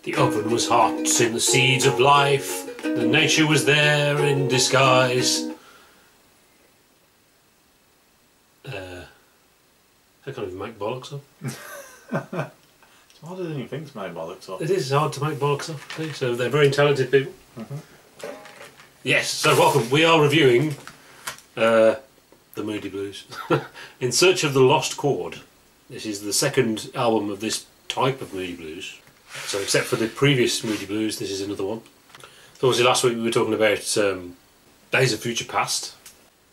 The oven was hot in the seeds of life. The nature was there in disguise. I can't even make bollocks up. It's harder than you think to make bollocks up. It is hard to make bollocks up, okay? So they're very talented people. Yes, so welcome. We are reviewing the Moody Blues. In Search of the Lost Chord. This is the second album of this type of Moody Blues. So except for the previous Moody Blues, this is another one. So obviously last week we were talking about Days of Future Past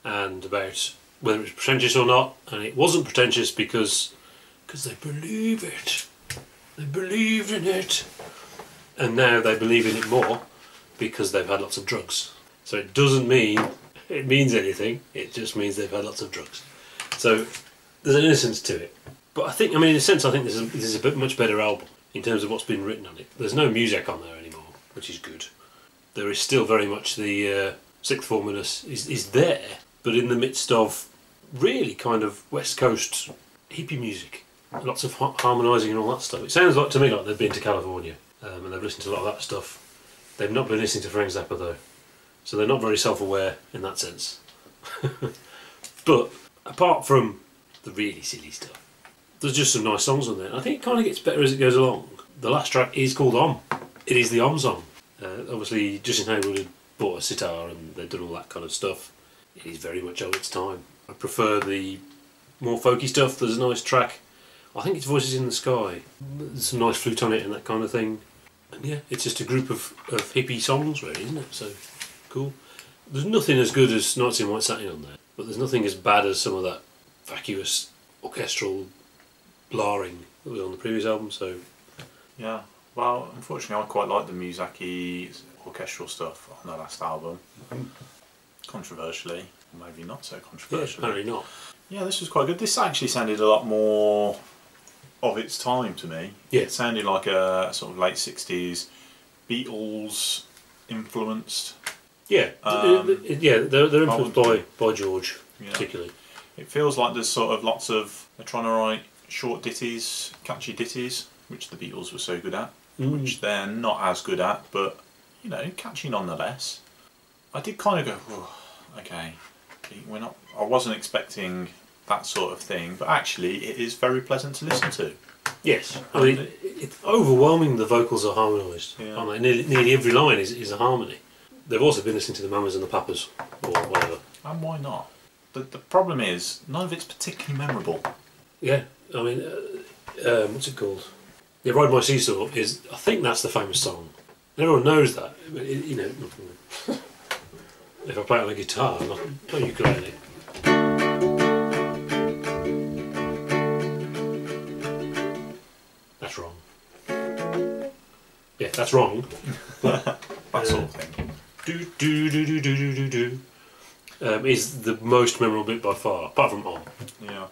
and about whether it was pretentious or not, and it wasn't pretentious because they believe it. They believed in it. And now they believe in it more because they've had lots of drugs. So it doesn't mean it means anything, it just means they've had lots of drugs. So there's an innocence to it. But I think, in a sense, I think this is a bit much better album in terms of what's been written on it. There's no music on there anymore, which is good. There is still very much the sixth forminess is there, but in the midst of really kind of West Coast hippie music. Lots of harmonising and all that stuff. It sounds like to me like they've been to California and they've listened to a lot of that stuff. They've not been listening to Frank Zappa though, so they're not very self-aware in that sense. But apart from the really silly stuff, there's just some nice songs on there. I think it kind of gets better as it goes along. The last track is called Om. It is the Om song. Obviously Justin Hayward had bought a sitar and they've done all that kind of stuff. It is very much of its time. I prefer the more folky stuff. There's a nice track. I think it's Voices in the Sky. There's some nice flute on it and that kind of thing. And yeah, it's just a group of hippie songs really, isn't it? So, cool. There's nothing as good as Nights in White Satin on there, but there's nothing as bad as some of that vacuous orchestral blaring that was on the previous album, so... Yeah, well, unfortunately I quite like the Miyazaki orchestral stuff on the last album. Controversially, or maybe not so controversially. Yeah, apparently not. Yeah, this was quite good. This actually sounded a lot more of its time to me. Yeah. It sounded like a sort of late 60s Beatles influenced. Yeah, they're influenced by George, particularly. It feels like there's sort of lots of... They're trying to write short ditties, catchy ditties, which the Beatles were so good at, which they're not as good at, but, you know, catchy nonetheless. I did kind of go, oh, okay, we're not... I wasn't expecting that sort of thing, but actually it is very pleasant to listen to. Yes, I mean, it's overwhelming the vocals are harmonised. Yeah. Nearly every line is a harmony. They've also been listening to the Mamas and the Papas, or whatever. And why not? The problem is, none of it's particularly memorable. Yeah, I mean, what's it called? Yeah, Ride My Seesaw is, I think that's the famous song. Everyone knows that, but you know, if I play it on a guitar, not ukulele. That's wrong. Yeah, that's wrong. That sort of thing. Do do do do do do do do. Is the most memorable bit by far, apart from On. Yeah.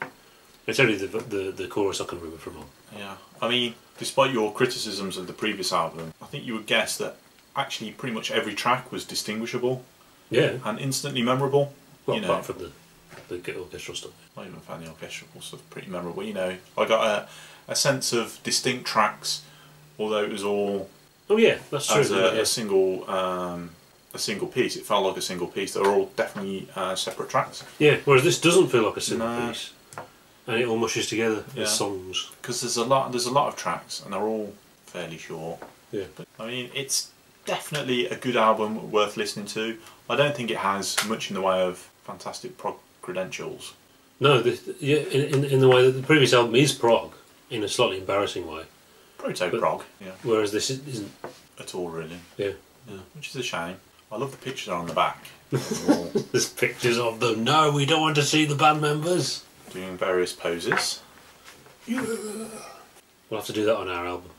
It's only the chorus I can remember from On. Yeah. I mean, despite your criticisms of the previous album, I think you would guess that actually pretty much every track was distinguishable. Yeah. And instantly memorable. Well, you know, apart from the orchestral stuff. I even found the orchestral stuff pretty memorable. You know, I got a sense of distinct tracks, although it was all... Oh yeah, that's true. As a single piece. It felt like a single piece. They were all definitely separate tracks. Yeah, whereas this doesn't feel like a single piece. And it all mushes together as songs. Because there's a lot of tracks, and they're all fairly short. Yeah. But, I mean, it's definitely a good album worth listening to. I don't think it has much in the way of fantastic prog credentials. No, in the way that the previous album is prog, in a slightly embarrassing way. Proto-prog, yeah. Whereas this isn't. At all, really. Yeah. Which is a shame. I love the pictures on the back. There's pictures of them. No, we don't want to see the band members. Doing various poses. Yeah. We'll have to do that on our album.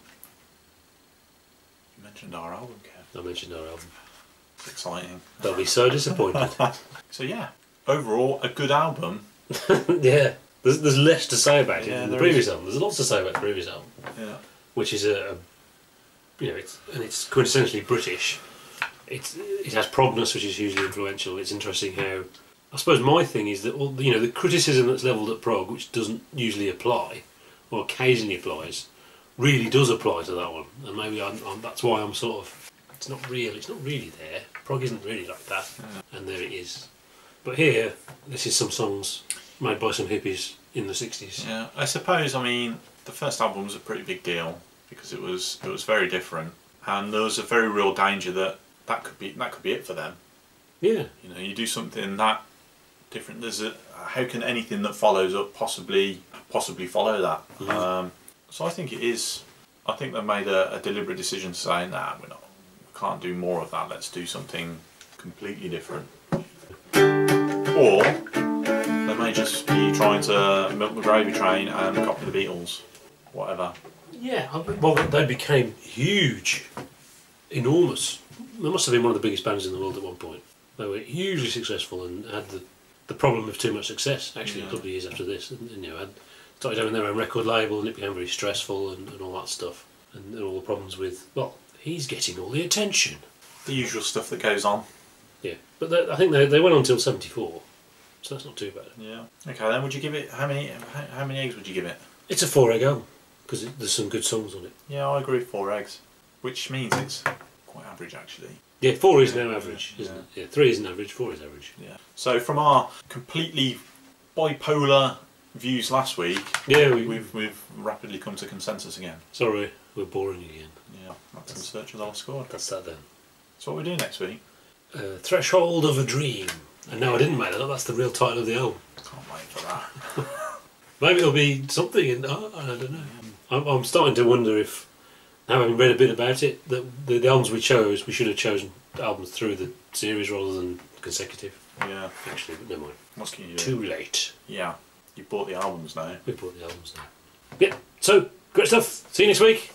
You mentioned our album, Kev. I mentioned our album. It's exciting. They'll be so disappointed. So yeah, overall, a good album. Yeah. There's less to say about it than the previous album. There's lots to say about the previous album. Yeah. Which is it's quintessentially British. It has progness, which is hugely influential. It's interesting how, I suppose my thing is that all the criticism that's levelled at prog, which doesn't usually apply, or occasionally applies, really does apply to that one, and maybe that's why I'm sort of. It's not really there. Prog isn't really like that, and there it is. But here, this is some songs made by some hippies in the 60s. Yeah, I suppose. I mean, the first album was a pretty big deal because it was very different, and there was a very real danger that could be it for them. Yeah. You know, you do something that different. How can anything that follows up possibly follow that? Mm-hmm. So I think it is. I think they made a deliberate decision to say, nah, we can't do more of that. Let's do something completely different. Or they may just be trying to milk the gravy train and copy the Beatles, whatever. Yeah. Well, they became huge, enormous. They must have been one of the biggest bands in the world at one point. They were hugely successful and had the problem of too much success. Actually, a couple of years after this, and had started having their own record label, and it became very stressful and all that stuff, and all the problems with he's getting all the attention. The usual stuff that goes on. Yeah, but I think they went on until '74, so that's not too bad. Yeah. Okay, then would you give it how many eggs would you give it? It's a 4 egg album because there's some good songs on it. Yeah, I agree. 4 eggs, which means it's quite average actually. Yeah, 4 is now average, isn't it? Yeah, 3 isn't average, 4 is average. Yeah. So from our completely bipolar views last week, yeah, we've rapidly come to consensus again. Sorry, we're boring again. Yeah, that's In Search of the Lost Chord. That's that then. So what we do next week? Threshold of a Dream. And no, I didn't make that up. That's the real title of the album. Can't wait for that. Maybe it'll be something, and I don't know. I'm starting to wonder if, having read a bit about it, that the albums we chose, we should have chosen albums through the series rather than consecutive. Yeah. Actually, but never mind. What can you do? Too late. Yeah. You bought the albums now. We bought the albums now. Yeah, so, great stuff. See you next week.